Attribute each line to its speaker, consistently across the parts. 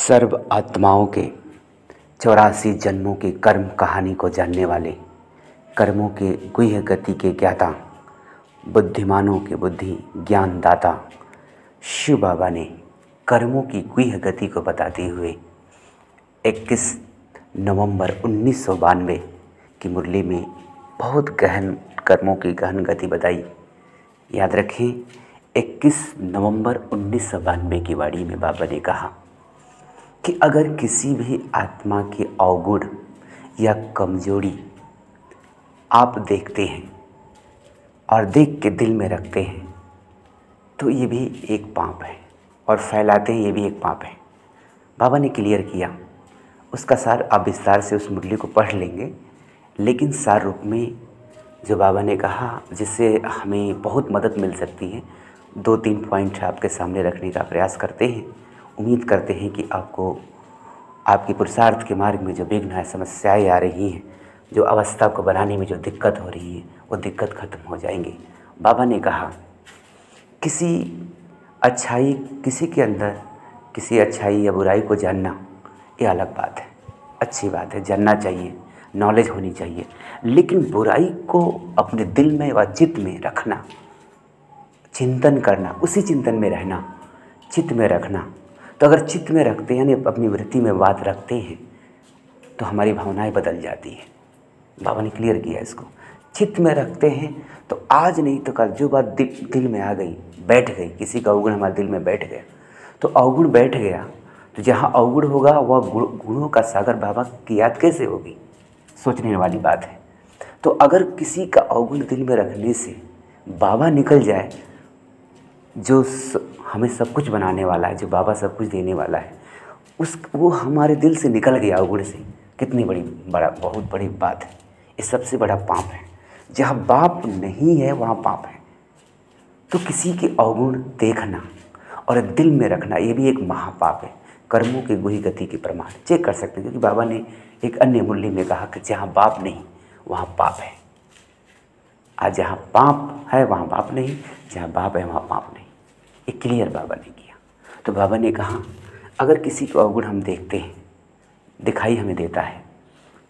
Speaker 1: सर्व आत्माओं के 84 जन्मों की कर्म कहानी को जानने वाले, कर्मों के गुह्य गति के ज्ञाता, बुद्धिमानों के बुद्धि ज्ञान दाता शिव बाबा ने कर्मों की गुह्य गति को बताते हुए 21 नवंबर 1992 की मुरली में बहुत गहन कर्मों की गहन गति बताई। याद रखें, 21 नवंबर 1992 की वाणी में बाबा ने कहा कि अगर किसी भी आत्मा के अवगुण या कमजोरी आप देखते हैं और देख के दिल में रखते हैं तो ये भी एक पाप है, और फैलाते हैं ये भी एक पाप है। बाबा ने क्लियर किया। उसका सार आप विस्तार से उस मुरली को पढ़ लेंगे, लेकिन सार रूप में जो बाबा ने कहा जिससे हमें बहुत मदद मिल सकती है, 2-3 पॉइंट आपके सामने रखने का प्रयास करते हैं। उम्मीद करते हैं कि आपको आपकी पुरुषार्थ के मार्ग में जो विघ्न है, समस्याएं आ रही हैं, जो अवस्था को बनाने में जो दिक्कत हो रही है, वो दिक्कत खत्म हो जाएंगे। बाबा ने कहा किसी के अंदर किसी अच्छाई या बुराई को जानना ये अलग बात है, अच्छी बात है, जानना चाहिए, नॉलेज होनी चाहिए, लेकिन बुराई को अपने दिल में व चित्त में रखना, चिंतन करना, उसी चिंतन में रहना, चित्त में रखना। तो अगर चित्त में रखते हैं, यानी अपनी वृत्ति में बात रखते हैं, तो हमारी भावनाएं बदल जाती हैं। बाबा ने क्लियर किया इसको। चित्त में रखते हैं तो आज नहीं तो कल जो बात दिल में आ गई, बैठ गई, किसी का अवगुण हमारे दिल में बैठ गया, तो अवगुण बैठ गया, तो जहाँ अवगुण होगा वह गुणों का सागर बाबा की याद कैसे होगी, सोचने वाली बात है। तो अगर किसी का अवगुण दिल में रखने से बाबा निकल जाए, जो हमें सब कुछ बनाने वाला है, जो बाबा सब कुछ देने वाला है, वो हमारे दिल से निकल गया अवगुण से, कितनी बहुत बड़ी बात है। ये सबसे बड़ा पाप है। जहाँ बाप नहीं है वहाँ पाप है। तो किसी के अवगुण देखना और दिल में रखना, ये भी एक महापाप है। कर्मों के गुह्य गति के प्रमाण चेक कर सकते हैं, क्योंकि बाबा ने एक अन्य मुरली में कहा कि जहाँ बाप नहीं वहाँ पाप है। आज जहाँ पाप है वहाँ बाप नहीं, जहाँ बाप है वहाँ पाप नहीं। ये क्लियर बाबा ने किया। तो बाबा ने कहा अगर किसी को अवगुण हम देखते हैं, दिखाई हमें देता है,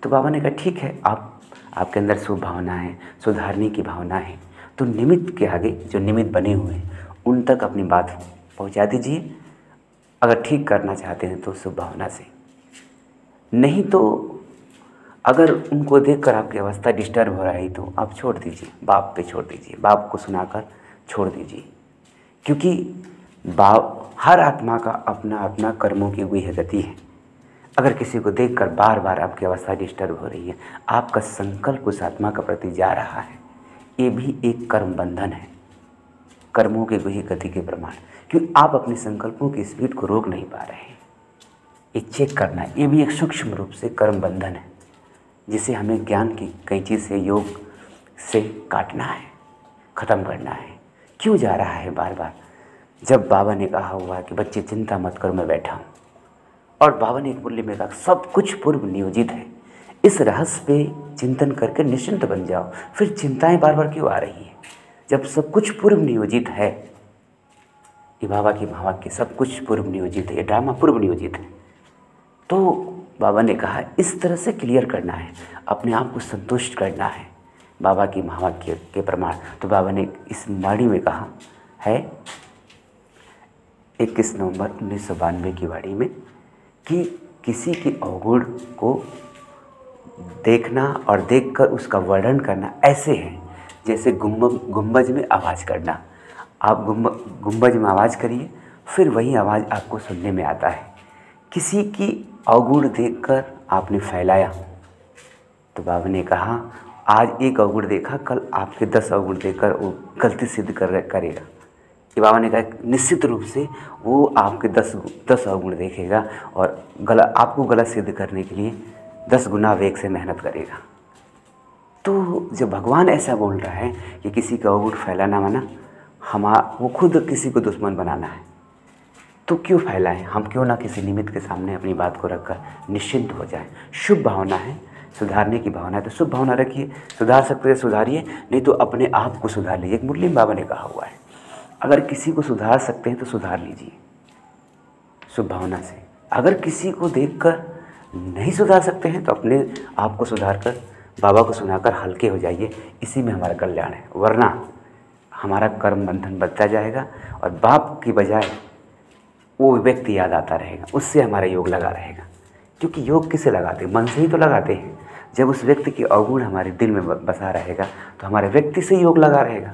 Speaker 1: तो बाबा ने कहा ठीक है, आपके अंदर शुभ भावना है, सुधारने की भावना है, तो निमित्त के आगे जो निमित्त बने हुए हैं उन तक अपनी बात पहुंचा दीजिए। अगर ठीक करना चाहते हैं तो शुभ भावना से, नहीं तो अगर उनको देखकर आपकी अवस्था डिस्टर्ब हो रहा है तो आप छोड़ दीजिए, बाप पे छोड़ दीजिए, बाप को सुनाकर छोड़ दीजिए। क्योंकि बाप, हर आत्मा का अपना अपना कर्मों की गुह्य गति है। अगर किसी को देखकर बार बार आपकी अवस्था डिस्टर्ब हो रही है, आपका संकल्प उस आत्मा का प्रति जा रहा है, ये भी एक कर्म बंधन है, कर्मों के गुह्य गति के प्रमाण। क्योंकि आप अपने संकल्पों की स्पीड को रोक नहीं पा रहे हैं, ये चेक करना है। ये भी एक सूक्ष्म रूप से कर्म बंधन है, जिसे हमें ज्ञान की कैंची से, योग से काटना है, ख़त्म करना है। क्यों जा रहा है बार बार? जब बाबा ने कहा हुआ कि बच्चे चिंता मत करो, मैं बैठा हूँ, और बाबा ने एक मुरली में कहा सब कुछ पूर्व नियोजित है। इस रहस्य पे चिंतन करके निश्चिंत बन जाओ, फिर चिंताएं बार बार क्यों आ रही हैं? जब सब कुछ पूर्व नियोजित है, ये बाबा की महावाक्य, सब कुछ पूर्व नियोजित है, ये ड्रामा पूर्व नियोजित है। तो बाबा ने कहा इस तरह से क्लियर करना है, अपने आप को संतुष्ट करना है बाबा की महावाक्य के प्रमाण। तो बाबा ने इस वाणी में कहा है 21 नवंबर 1992 की वाणी में कि किसी के अवगुण को देखना और देखकर उसका वर्णन करना ऐसे है जैसे गुंबज में आवाज़ करना। आप गुंबज में आवाज़ करिए, फिर वही आवाज़ आपको सुनने में आता है। किसी की अवगुण देखकर आपने फैलाया, तो बाबा ने कहा आज एक अवगुण देखा, कल आपके 10 अवगुण देखकर वो गलती सिद्ध करेगा। कि बाबा ने कहा निश्चित रूप से वो आपके 10 अवगुण देखेगा और आपको गलत सिद्ध करने के लिए 10 गुना वेग से मेहनत करेगा। तो जब भगवान ऐसा बोल रहा है कि किसी का अवगुण फैलाना माना वो खुद किसी को दुश्मन बनाना है, तो क्यों फैलाएं? हम क्यों ना किसी निमित्त के सामने अपनी बात को रखकर निश्चिंत हो जाए। शुभ भावना है, सुधारने की भावना है, तो शुभ भावना रखिए। सुधार सकते हैं सुधारिए, नहीं तो अपने आप को सुधार लीजिए। एक मुरली में बाबा ने कहा हुआ है, अगर किसी को सुधार सकते हैं तो सुधार लीजिए शुभ भावना से। अगर किसी को देखकर नहीं सुधार सकते हैं तो अपने आप को सुधार कर बाबा को सुनाकर हल्के हो जाइए, इसी में हमारा कल्याण है। वरना हमारा कर्म बंधन बढ़ता जाएगा और बाप की बजाय वो व्यक्ति याद आता रहेगा, उससे हमारा योग लगा रहेगा। क्योंकि योग किसे लगाते हैं? मन से ही तो लगाते हैं। जब उस व्यक्ति की अवगुण हमारे दिल में बसा रहेगा तो हमारे व्यक्ति से योग लगा रहेगा।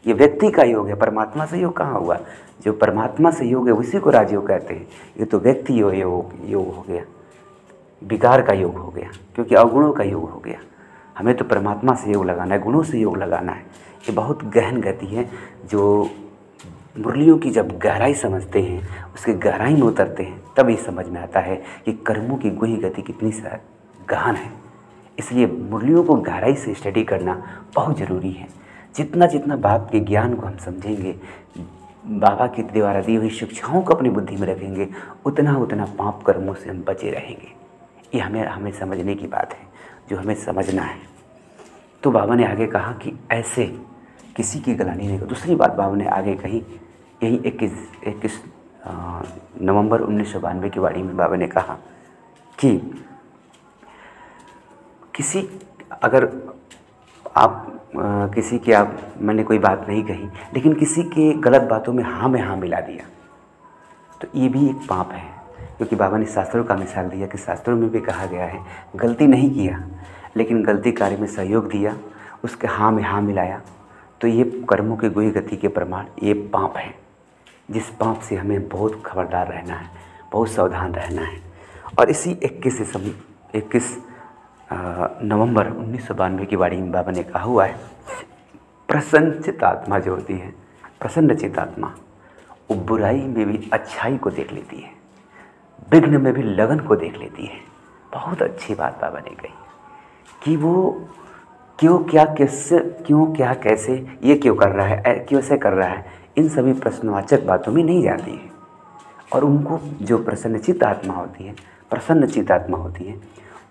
Speaker 1: ये व्यक्ति का योग है, परमात्मा से योग कहाँ हुआ? जो परमात्मा से योग है उसी को राजयोग कहते हैं। ये तो व्यक्ति योग हो गया, विकार का योग हो गया, क्योंकि अवगुणों का योग हो गया। हमें तो परमात्मा से योग लगाना है, गुणों से योग लगाना है। ये बहुत गहन गति है जो मुरलियों की जब गहराई समझते हैं, उसकी गहराई में उतरते हैं, तब ये समझ में आता है कि कर्मों की गुही गति कितनी गहन है। इसलिए मुरलियों को गहराई से स्टडी करना बहुत ज़रूरी है। जितना जितना बाप के ज्ञान को हम समझेंगे, बाबा के द्वारा दी हुई शिक्षाओं को अपनी बुद्धि में रखेंगे, उतना उतना पाप कर्मों से हम बचे रहेंगे। ये हमें समझने की बात है, जो हमें समझना है। तो बाबा ने आगे कहा कि ऐसे किसी की गलानी नहीं। दूसरी बात बाबा ने आगे कही, यही 21 नवंबर 1992 की वाणी में बाबा ने कहा कि किसी अगर आप किसी की मैंने कोई बात नहीं कही, लेकिन किसी के गलत बातों में हाँ मिला दिया, तो ये भी एक पाप है। क्योंकि बाबा ने शास्त्रों का मिसाल दिया कि शास्त्रों में भी कहा गया है, गलती नहीं किया लेकिन गलती कार्य में सहयोग दिया, उसके हाँ में हाँ मिलाया, तो ये कर्मों के गुही गति के प्रमाण ये पाप है। जिस पाप से हमें बहुत खबरदार रहना है, बहुत सावधान रहना है। और इसी 21 नवंबर 1992 की वाणी में बाबा ने कहा हुआ है, प्रसन्न चित्तात्मा जो होती है, प्रसन्न चित्तात्मा, वो बुराई में भी अच्छाई को देख लेती है, विघ्न में भी लगन को देख लेती है। बहुत अच्छी बात बाबा ने कही कि वो क्यों क्या कैसे ये क्यों कर रहा है, क्यों ऐसे कर रहा है, इन सभी प्रश्नवाचक बातों में नहीं जाती है। और उनको जो प्रसन्नचित्त आत्मा होती है, प्रसन्नचित्त आत्मा होती है,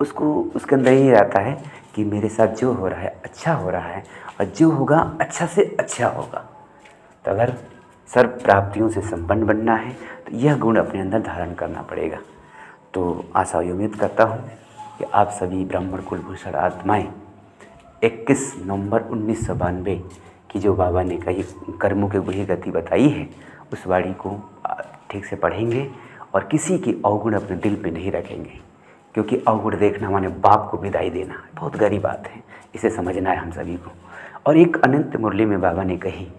Speaker 1: उसको उसके अंदर ये आता है कि मेरे साथ जो हो रहा है अच्छा हो रहा है, और जो होगा अच्छा से अच्छा होगा। तो अगर सर्व प्राप्तियों से संपन्न बनना है तो यह गुण अपने अंदर धारण करना पड़ेगा। तो आशा उम्मीद करता हूँ कि आप सभी ब्राह्मण कुलभूषण आत्माएँ 21 नवंबर 1992 की जो बाबा ने कही कर्मों की गुही गति बताई है, उस वाणी को ठीक से पढ़ेंगे और किसी की अवगुण अपने दिल पे नहीं रखेंगे। क्योंकि अवगुण देखना माने बाप को विदाई देना, बहुत गहरी बात है, इसे समझना है हम सभी को। और एक अनंत मुरली में बाबा ने कही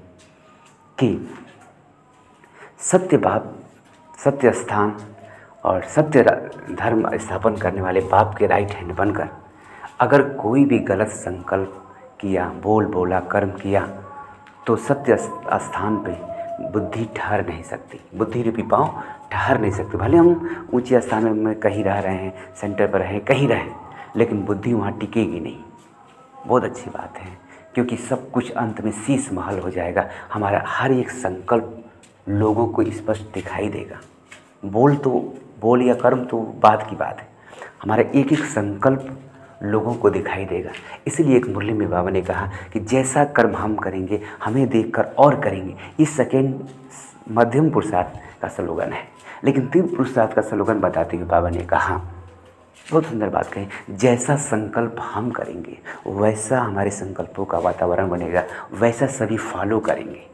Speaker 1: कि सत्य बाप, सत्य स्थान और सत्य धर्म स्थापन करने वाले बाप के राइट हैंड बनकर अगर कोई भी गलत संकल्प किया, बोला, कर्म किया, तो सत्य स्थान पे बुद्धि ठहर नहीं सकती, बुद्धि रूपी पाँव ठहर नहीं सकते। भले हम ऊंचे स्थान में कहीं रह रहे हैं, सेंटर पर रहें, कहीं रहें, लेकिन बुद्धि वहाँ टिकेगी नहीं। बहुत अच्छी बात है, क्योंकि सब कुछ अंत में शीश महल हो जाएगा। हमारा हर एक संकल्प लोगों को स्पष्ट दिखाई देगा। बोल या कर्म तो बात की बात है, हमारा एक एक संकल्प लोगों को दिखाई देगा। इसलिए एक मुरली में बाबा ने कहा कि जैसा कर्म हम करेंगे हमें देखकर और करेंगे। इस सेकेंड मध्यम पुरुषार्थ का स्लोगन है, लेकिन तीव्र पुरुषार्थ का स्लोगन बताते हुए बाबा ने कहा, बहुत सुंदर बात कही, जैसा संकल्प हम करेंगे वैसा हमारे संकल्पों का वातावरण बनेगा, वैसा सभी फॉलो करेंगे।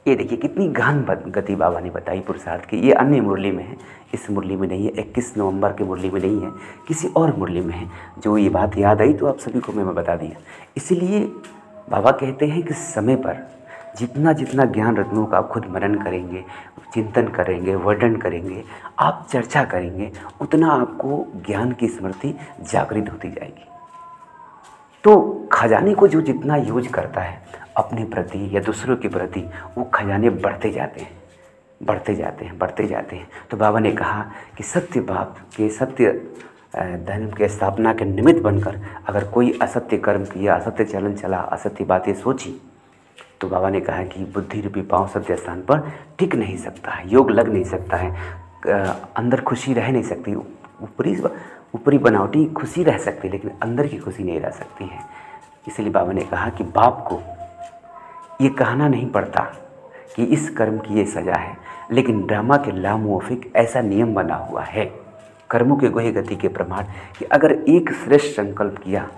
Speaker 1: ये देखिए कितनी गहन गति बाबा ने बताई पुरुषार्थ की। ये अन्य मुरली में है, इस मुरली में नहीं है, 21 नवंबर के मुरली में नहीं है, किसी और मुरली में है। जो ये बात याद आई तो आप सभी को मैं बता दिया। इसलिए बाबा कहते हैं कि समय पर जितना जितना ज्ञान रत्नों का आप खुद मनन करेंगे, चिंतन करेंगे, वर्णन करेंगे, आप चर्चा करेंगे, उतना आपको ज्ञान की स्मृति जागृत होती जाएगी। तो खजाने को जो जितना यूज करता है अपने प्रति या दूसरों के प्रति, वो खजाने बढ़ते जाते हैं। तो बाबा ने कहा कि सत्य बाप के, सत्य धर्म के स्थापना के निमित्त बनकर अगर कोई असत्य कर्म किया, असत्य चलन चला, असत्य बातें सोची, तो बाबा ने कहा कि बुद्धि रूपी पाँव सत्य स्थान पर टिक नहीं सकता है, योग लग नहीं सकता है, अंदर खुशी रह नहीं सकती। ऊपरी बनावटी खुशी रह सकती, लेकिन अंदर की खुशी नहीं रह सकती है। इसलिए बाबा ने कहा कि बाप को ये कहना नहीं पड़ता कि इस कर्म की ये सज़ा है, लेकिन ड्रामा के लामुवाफिक ऐसा नियम बना हुआ है, कर्मों के गोहे गति के प्रमाण, कि अगर एक श्रेष्ठ संकल्प किया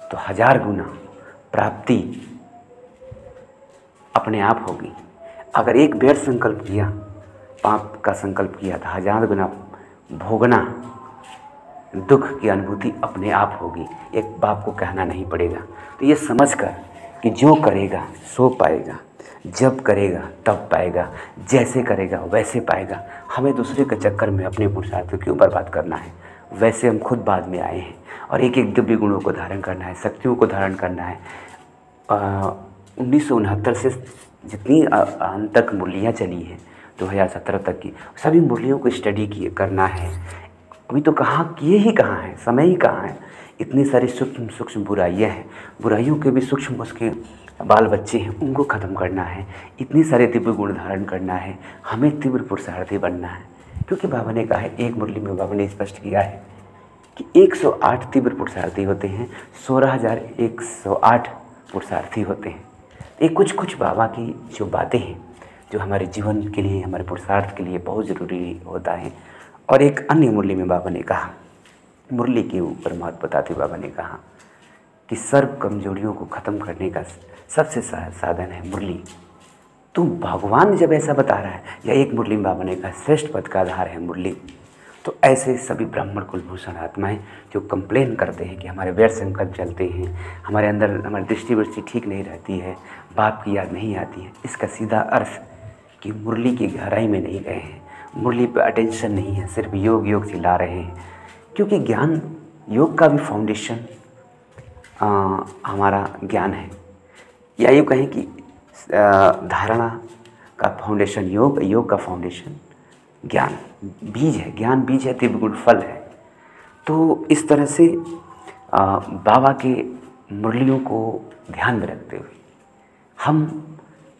Speaker 1: तो 1000 गुना प्राप्ति अपने आप होगी। अगर एक व्यर्थ संकल्प किया, पाप का संकल्प किया, तो 1000 गुना भोगना, दुख की अनुभूति अपने आप होगी। एक बाप को कहना नहीं पड़ेगा। तो ये समझकर कि जो करेगा सो पाएगा, जब करेगा तब पाएगा, जैसे करेगा वैसे पाएगा। हमें दूसरे के चक्कर में अपने पुरुषार्थों क्यों बर्बाद करना है। वैसे हम खुद बाद में आए हैं और एक एक दिव्य गुणों को धारण करना है, शक्तियों को धारण करना है। 1969 से जितनी तक मुरलियाँ चली हैं 2017 तक की, सभी मुरलियों को स्टडी किए करना है। अभी तो कहाँ किए ही कहाँ है, समय ही कहाँ है। इतनी सारी सूक्ष्म सूक्ष्म बुराइयाँ हैं, बुराइयों के भी सूक्ष्म उसके बाल बच्चे हैं, उनको ख़त्म करना है। इतनी सारे दिव्य गुण धारण करना है, हमें तीव्र पुरुषार्थी बनना है। क्योंकि बाबा ने कहा है, एक मुरली में बाबा ने स्पष्ट किया है कि 108 तीव्र पुरुषार्थी होते हैं, 16,108 पुरुषार्थी होते हैं। ये कुछ बाबा की जो बातें हैं जो हमारे जीवन के लिए, हमारे पुरुषार्थ के लिए बहुत ज़रूरी होता है। और एक अन्य मुरली में बाबा ने कहा, मुरली के ऊपर महत्व बताते बाबा ने कहा कि सर्व कमजोरियों को ख़त्म करने का सबसे साधन है मुरली। तो भगवान जब ऐसा बता रहा है, या एक मुरली में बाबा ने कहा श्रेष्ठ पद का आधार है मुरली, तो ऐसे सभी ब्राह्मण कुलभूषण आत्माएं जो कंप्लेन करते हैं कि हमारे व्यर्थ संकल्प चलते हैं, हमारे अंदर हमारी दृष्टि ठीक नहीं रहती है, बाप की याद नहीं आती है, इसका सीधा अर्थ कि मुरली की गहराई में नहीं गए हैं, मुरली पे अटेंशन नहीं है, सिर्फ योग चिल्ला रहे हैं। क्योंकि ज्ञान, योग का भी फाउंडेशन हमारा ज्ञान है, या यूँ कहें कि धारणा का फाउंडेशन योग, योग का फाउंडेशन ज्ञान बीज है, ज्ञान बीज है, दिव्य गुण फल है। तो इस तरह से बाबा के मुरलियों को ध्यान में रखते हुए हम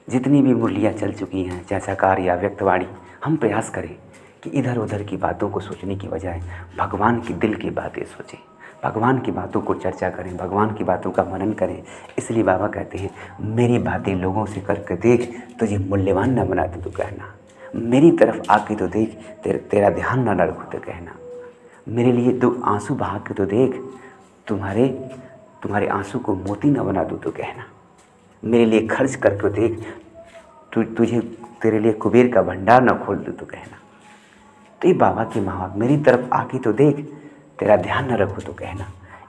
Speaker 1: जितनी भी मुरलियाँ चल चुकी हैं, चाहे साकार या व्यक्तवाणी, हम प्रयास करें कि इधर उधर की बातों को सोचने की बजाय भगवान की दिल की बातें सोचें, भगवान की बातों को चर्चा करें, भगवान की बातों का मनन करें। इसलिए बाबा कहते हैं, मेरी बातें लोगों से करके देख, तुझे मूल्यवान न बना तो कहना, मेरी तरफ आके तो देख, तेरा ध्यान न रखो तो कहना, मेरे लिए दो आंसू बहा के तो देख, तुम्हारे आंसू को मोती न बना दूँ तो कहना, मेरे लिए खर्च करके देख, तेरे लिए कुबेर का भंडार न खोल दूँ तो कहना। तो ये बाबा की माँ, मेरी तरफ आके तो देख, तेरा ध्यान न रखो तो कहना,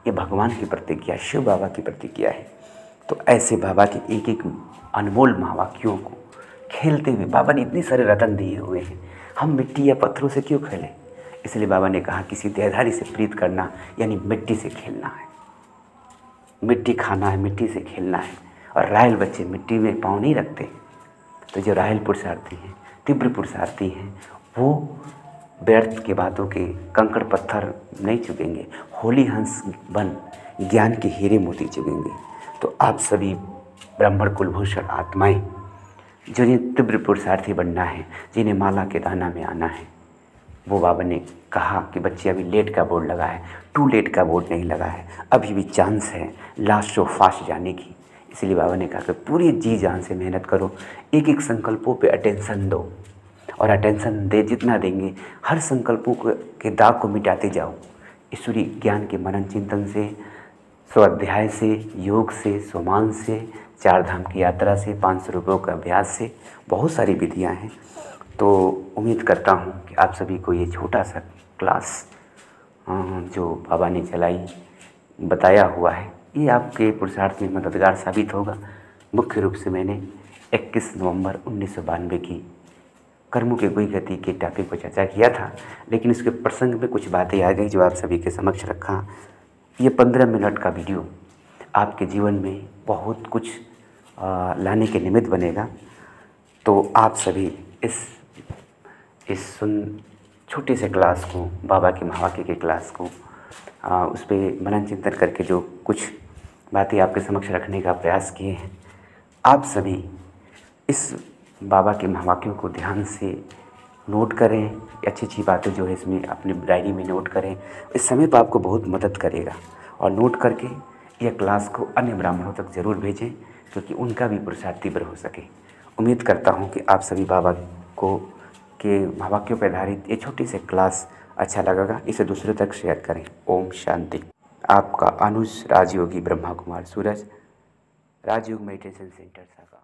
Speaker 1: ये भगवान की प्रतिज्ञा, शिव बाबा की प्रतिज्ञा है। तो ऐसे बाबा के एक एक अनमोल महावाक्यों को खेलते हुए, बाबा ने इतने सारे रतन दिए हुए हैं, हम मिट्टी या पत्थरों से क्यों खेलें। इसलिए बाबा ने कहा, किसी देहधारी से प्रीत करना यानी मिट्टी से खेलना है, मिट्टी खाना है, मिट्टी से खेलना है। और रायल बच्चे मिट्टी में पाँव नहीं रखते। तो जो रायल पुरुषार्थी हैं, तीव्र पुरुषार्थी हैं, वो व्यर्थ के बातों के कंकड़ पत्थर नहीं चुगेंगे, होली हंस बन ज्ञान के हीरे मोती चुगेंगे। तो आप सभी ब्राह्मण कुलभूषण आत्माएं, जिन्हें तीव्र पुरुषार्थी बनना है, जिन्हें माला के दाना में आना है, वो बाबा ने कहा कि बच्चे अभी लेट का बोर्ड लगा है, टू लेट का बोर्ड नहीं लगा है, अभी भी चांस है लास्ट शो फास्ट जाने की। इसलिए बाबा ने कहा कि पूरी जी जान से मेहनत करो, एक एक संकल्पों पे अटेंशन दो, और अटेंशन दे जितना देंगे, हर संकल्पों के दाग को मिटाते जाओ। ईश्वरीय ज्ञान के मनन चिंतन से, स्वाध्याय से, योग से, सोमान से, 4 धाम की यात्रा से, 500 रुपयों का अभ्यास से, बहुत सारी विधियाँ हैं। तो उम्मीद करता हूँ कि आप सभी को ये छोटा सा क्लास जो बाबा ने चलाई, बताया हुआ है, ये आपके पुरुषार्थ में मददगार साबित होगा। मुख्य रूप से मैंने 21 नवंबर 1992 की कर्मों के गुई गति के टॉपिक पर चर्चा किया था, लेकिन इसके प्रसंग में कुछ बातें आ गई जो आप सभी के समक्ष रखा। ये 15 मिनट का वीडियो आपके जीवन में बहुत कुछ लाने के निमित्त बनेगा। तो आप सभी इस छोटे से क्लास को, बाबा के महावाक्य के क्लास को उस पर मनन चिंतन करके जो कुछ बातें आपके समक्ष रखने का प्रयास किए हैं, आप सभी इस बाबा के महावाक्यों को ध्यान से नोट करें। अच्छी अच्छी बातें जो है इसमें अपनी डायरी में नोट करें, इस समय पर आपको बहुत मदद करेगा। और नोट करके यह क्लास को अन्य ब्राह्मणों तक ज़रूर भेजें, क्योंकि उनका भी पुरुषार्थ तीव्र हो सके। उम्मीद करता हूँ कि आप सभी बाबा को के महावाक्यों पर आधारित ये छोटी सी क्लास अच्छा लगेगा, इसे दूसरों तक शेयर करें। ओम शांति। आपका अनुज राजयोगी ब्रह्मा कुमार सूरज, राजयोग मेडिटेशन सेंटर सागा।